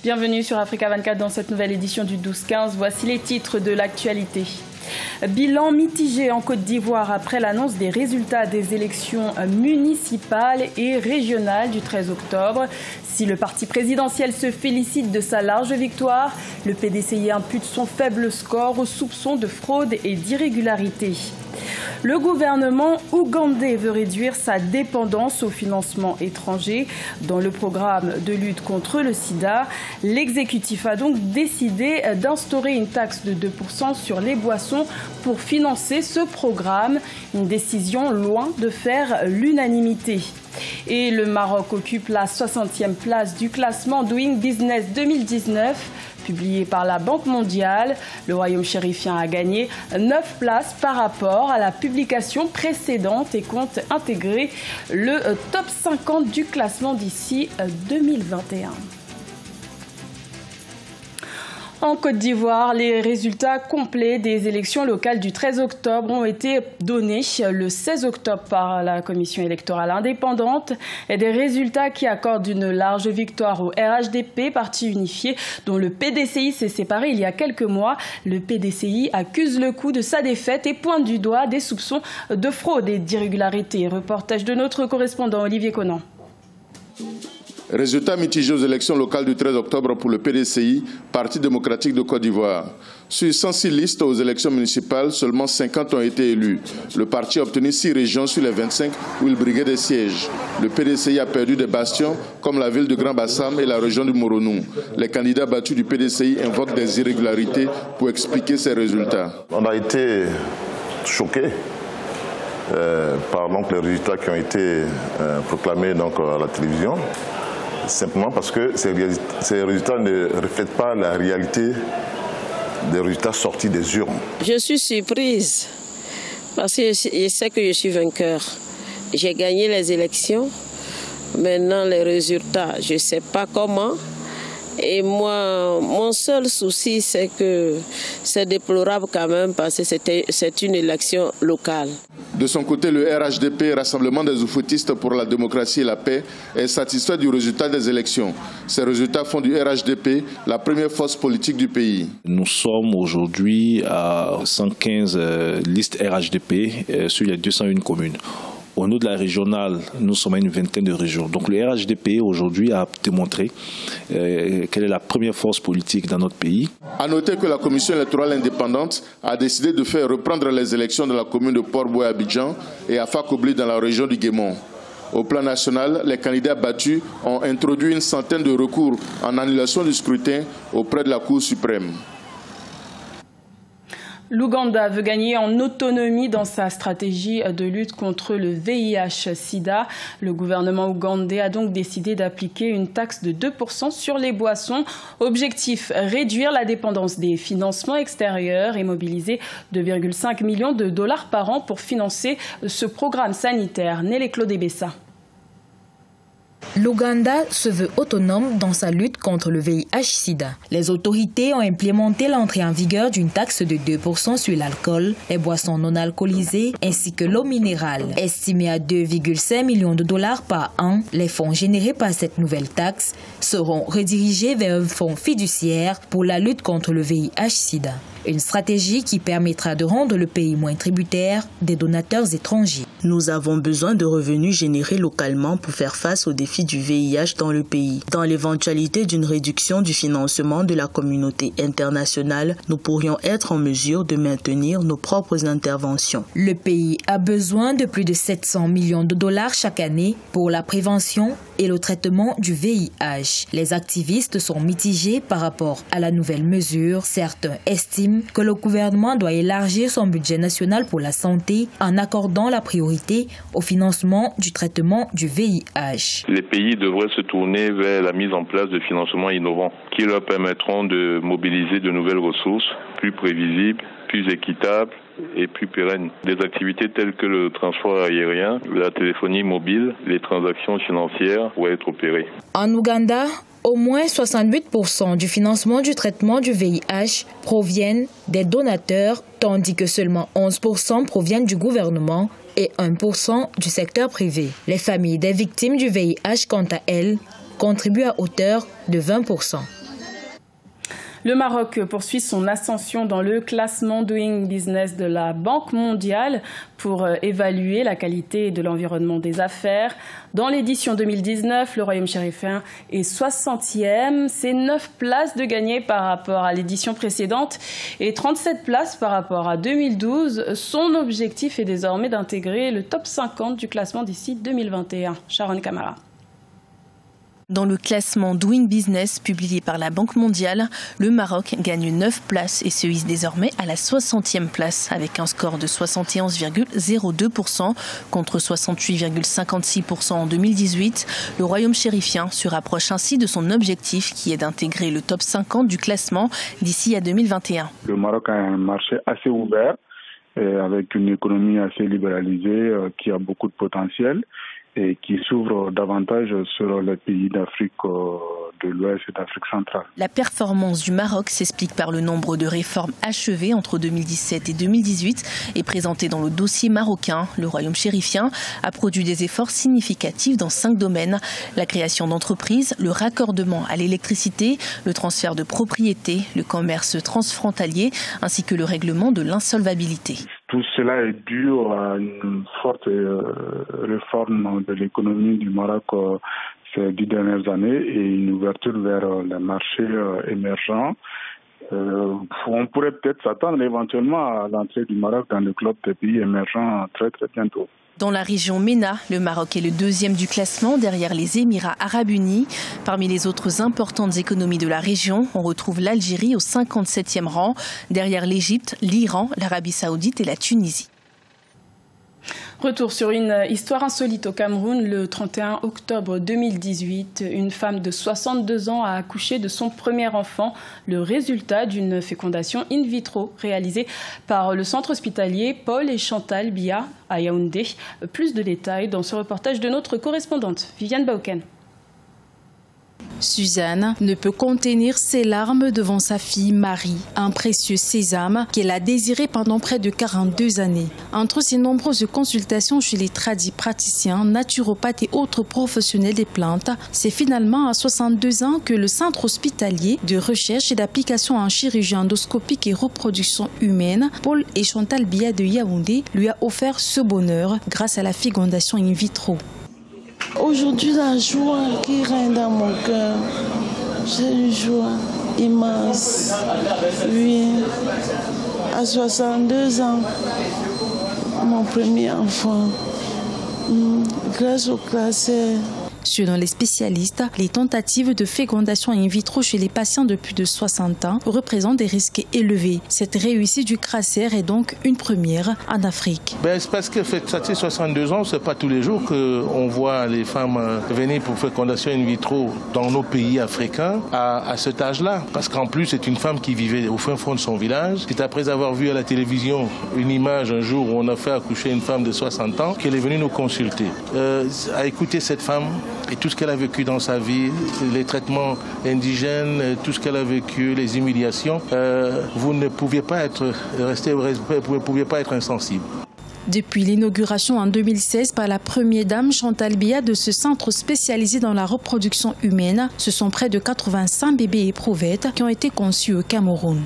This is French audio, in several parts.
Bienvenue sur Africa 24 dans cette nouvelle édition du 12-15. Voici les titres de l'actualité. Bilan mitigé en Côte d'Ivoire après l'annonce des résultats des élections municipales et régionales du 13 octobre. Si le parti présidentiel se félicite de sa large victoire, le PDCI impute son faible score aux soupçons de fraude et d'irrégularité. Le gouvernement ougandais veut réduire sa dépendance au financement étranger. Dans le programme de lutte contre le sida, l'exécutif a donc décidé d'instaurer une taxe de 2% sur les boissons pour financer ce programme. Une décision loin de faire l'unanimité. Et le Maroc occupe la 60e place du classement Doing Business 2019. Publié par la Banque mondiale, le royaume chérifien a gagné 9 places par rapport à la publication précédente et compte intégrer le top 50 du classement d'ici 2021. En Côte d'Ivoire, les résultats complets des élections locales du 13 octobre ont été donnés le 16 octobre par la Commission électorale indépendante. Et des résultats qui accordent une large victoire au RHDP, parti unifié, dont le PDCI s'est séparé il y a quelques mois. Le PDCI accuse le coup de sa défaite et pointe du doigt des soupçons de fraude et d'irrégularité. Reportage de notre correspondant Olivier Conan. Résultats mitigés aux élections locales du 13 octobre pour le PDCI, Parti démocratique de Côte d'Ivoire. Sur 106 listes aux élections municipales, seulement 50 ont été élus. Le parti a obtenu 6 régions sur les 25 où il briguait des sièges. Le PDCI a perdu des bastions comme la ville de Grand-Bassam et la région du Moronou. Les candidats battus du PDCI invoquent des irrégularités pour expliquer ces résultats. On a été choqués par les résultats qui ont été proclamés à la télévision. Simplement parce que ces résultats ne reflètent pas la réalité des résultats sortis des urnes. Je suis surprise parce que je sais que je suis vainqueur. J'ai gagné les élections. Maintenant, les résultats, je ne sais pas comment. Et moi, mon seul souci, c'est que c'est déplorable quand même parce que c'est une élection locale. De son côté, le RHDP, Rassemblement des Oufoutistes pour la démocratie et la paix, est satisfait du résultat des élections. Ces résultats font du RHDP la première force politique du pays. Nous sommes aujourd'hui à 115 listes RHDP sur les 201 communes. Au niveau de la régionale, nous sommes à une vingtaine de régions. Donc le RHDP aujourd'hui a démontré quelle est la première force politique dans notre pays. À noter que la Commission électorale indépendante a décidé de faire reprendre les élections dans la commune de Port-Boué Abidjan et à Fakobli dans la région du Guémon. Au plan national, les candidats battus ont introduit une centaine de recours en annulation du scrutin auprès de la Cour suprême. L'Ouganda veut gagner en autonomie dans sa stratégie de lutte contre le VIH-Sida. Le gouvernement ougandais a donc décidé d'appliquer une taxe de 2% sur les boissons. Objectif, réduire la dépendance des financements extérieurs et mobiliser 2,5 millions de dollars par an pour financer ce programme sanitaire. Nelly Claude Bessa. L'Ouganda se veut autonome dans sa lutte contre le VIH-Sida. Les autorités ont implémenté l'entrée en vigueur d'une taxe de 2% sur l'alcool, les boissons non alcoolisées ainsi que l'eau minérale. Estimée à 2,5 millions de dollars par an, les fonds générés par cette nouvelle taxe seront redirigés vers un fonds fiduciaire pour la lutte contre le VIH-Sida. Une stratégie qui permettra de rendre le pays moins tributaire des donateurs étrangers. Nous avons besoin de revenus générés localement pour faire face aux défis du VIH dans le pays. Dans l'éventualité d'une réduction du financement de la communauté internationale, nous pourrions être en mesure de maintenir nos propres interventions. Le pays a besoin de plus de 700 millions de dollars chaque année pour la prévention et le traitement du VIH. Les activistes sont mitigés par rapport à la nouvelle mesure. Certains estiment que le gouvernement doit élargir son budget national pour la santé en accordant la priorité au financement du traitement du VIH. Les pays devraient se tourner vers la mise en place de financements innovants qui leur permettront de mobiliser de nouvelles ressources plus prévisibles, plus équitables et plus pérennes. Des activités telles que le transport aérien, la téléphonie mobile, les transactions financières pourraient être opérées. En Ouganda, au moins 68% du financement du traitement du VIH proviennent des donateurs, tandis que seulement 11% proviennent du gouvernement et 1% du secteur privé. Les familles des victimes du VIH, quant à elles, contribuent à hauteur de 20%. Le Maroc poursuit son ascension dans le classement Doing Business de la Banque mondiale pour évaluer la qualité de l'environnement des affaires. Dans l'édition 2019, le Royaume chérifien est 60e. C'est 9 places de gagné par rapport à l'édition précédente et 37 places par rapport à 2012. Son objectif est désormais d'intégrer le top 50 du classement d'ici 2021. Sharon Kamara. Dans le classement Doing Business publié par la Banque mondiale, le Maroc gagne 9 places et se hisse désormais à la 60e place avec un score de 71,02% contre 68,56% en 2018. Le Royaume chérifien se rapproche ainsi de son objectif qui est d'intégrer le top 50 du classement d'ici à 2021. Le Maroc a un marché assez ouvert avec une économie assez libéralisée qui a beaucoup de potentiel et qui s'ouvre davantage sur les pays d'Afrique de l'Ouest et d'Afrique centrale. La performance du Maroc s'explique par le nombre de réformes achevées entre 2017 et 2018 et présentées dans le dossier marocain. Le Royaume chérifien a produit des efforts significatifs dans 5 domaines. La création d'entreprises, le raccordement à l'électricité, le transfert de propriété, le commerce transfrontalier ainsi que le règlement de l'insolvabilité. Tout cela est dû à une forte réforme de l'économie du Maroc ces 10 dernières années et une ouverture vers les marchés émergents. On pourrait peut-être s'attendre éventuellement à l'entrée du Maroc dans le club des pays émergents très bientôt. Dans la région MENA, le Maroc est le 2e du classement derrière les Émirats arabes unis. Parmi les autres importantes économies de la région, on retrouve l'Algérie au 57e rang, derrière l'Égypte, l'Iran, l'Arabie saoudite et la Tunisie. Retour sur une histoire insolite au Cameroun. Le 31 octobre 2018, une femme de 62 ans a accouché de son premier enfant, le résultat d'une fécondation in vitro réalisée par le centre hospitalier Paul et Chantal Biya à Yaoundé. Plus de détails dans ce reportage de notre correspondante Viviane Bauken. Suzanne ne peut contenir ses larmes devant sa fille Marie, un précieux sésame qu'elle a désiré pendant près de 42 années. Entre ses nombreuses consultations chez les praticiens, naturopathes et autres professionnels des plantes, c'est finalement à 62 ans que le centre hospitalier de recherche et d'application en chirurgie endoscopique et reproduction humaine, Paul et Chantal Biya de Yaoundé, lui a offert ce bonheur grâce à la fécondation in vitro. Aujourd'hui, la joie qui règne dans mon cœur, c'est une joie immense. Oui, à 62 ans, mon premier enfant, grâce au cancer. Selon les spécialistes, les tentatives de fécondation in vitro chez les patients de plus de 60 ans représentent des risques élevés. Cette réussite du cancer est donc une première en Afrique. C'est parce que ça fait 62 ans, c'est pas tous les jours qu'on voit les femmes venir pour fécondation in vitro dans nos pays africains à cet âge-là. Parce qu'en plus, c'est une femme qui vivait au fin fond de son village. C'est après avoir vu à la télévision une image un jour où on a fait accoucher une femme de 60 ans qu'elle est venue nous consulter. À écouter cette femme et tout ce qu'elle a vécu dans sa vie, les traitements indigènes, tout ce qu'elle a vécu, les humiliations, vous ne pouviez pas être insensible. Depuis l'inauguration en 2016 par la première dame Chantal Biya de ce centre spécialisé dans la reproduction humaine, ce sont près de 85 bébés éprouvettes qui ont été conçus au Cameroun.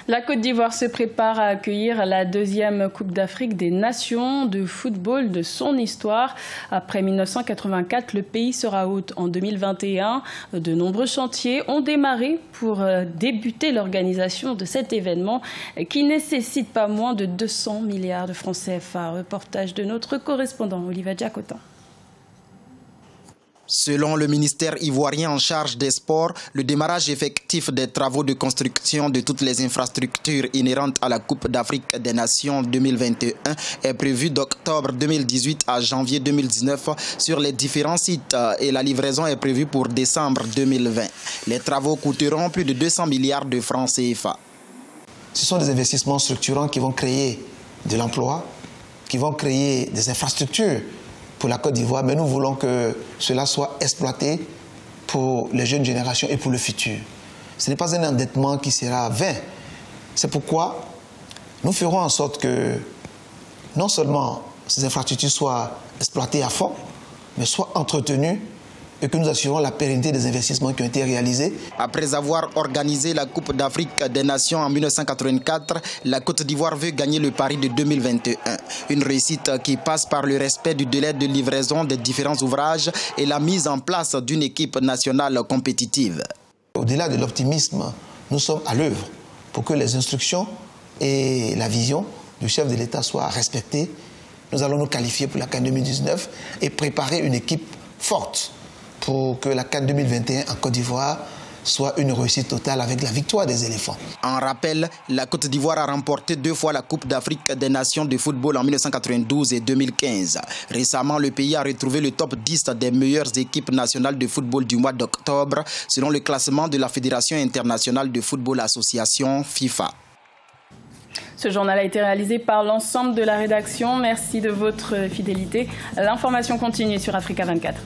La Côte d'Ivoire se prépare à accueillir la 2e Coupe d'Afrique des Nations de football de son histoire. Après 1984, le pays sera hôte en 2021. De nombreux chantiers ont démarré pour débuter l'organisation de cet événement qui nécessite pas moins de 200 milliards de francs CFA. Reportage de notre correspondant Olivier Diacotin. Selon le ministère ivoirien en charge des sports, le démarrage effectif des travaux de construction de toutes les infrastructures inhérentes à la Coupe d'Afrique des Nations 2021 est prévu d'octobre 2018 à janvier 2019 sur les différents sites et la livraison est prévue pour décembre 2020. Les travaux coûteront plus de 200 milliards de francs CFA. Ce sont des investissements structurants qui vont créer de l'emploi, qui vont créer des infrastructures pour la Côte d'Ivoire, mais nous voulons que cela soit exploité pour les jeunes générations et pour le futur. Ce n'est pas un endettement qui sera vain. C'est pourquoi nous ferons en sorte que non seulement ces infrastructures soient exploitées à fond, mais soient entretenues et que nous assurons la pérennité des investissements qui ont été réalisés. Après avoir organisé la Coupe d'Afrique des Nations en 1984, la Côte d'Ivoire veut gagner le pari de 2021. Une réussite qui passe par le respect du délai de livraison des différents ouvrages et la mise en place d'une équipe nationale compétitive. Au-delà de l'optimisme, nous sommes à l'œuvre pour que les instructions et la vision du chef de l'État soient respectées. Nous allons nous qualifier pour la CAN 2019 et préparer une équipe forte pour que la CAN 2021 en Côte d'Ivoire soit une réussite totale avec la victoire des éléphants. En rappel, la Côte d'Ivoire a remporté 2 fois la Coupe d'Afrique des Nations de football en 1992 et 2015. Récemment, le pays a retrouvé le top 10 des meilleures équipes nationales de football du mois d'octobre, selon le classement de la Fédération internationale de football association FIFA. Ce journal a été réalisé par l'ensemble de la rédaction. Merci de votre fidélité. L'information continue sur Africa 24.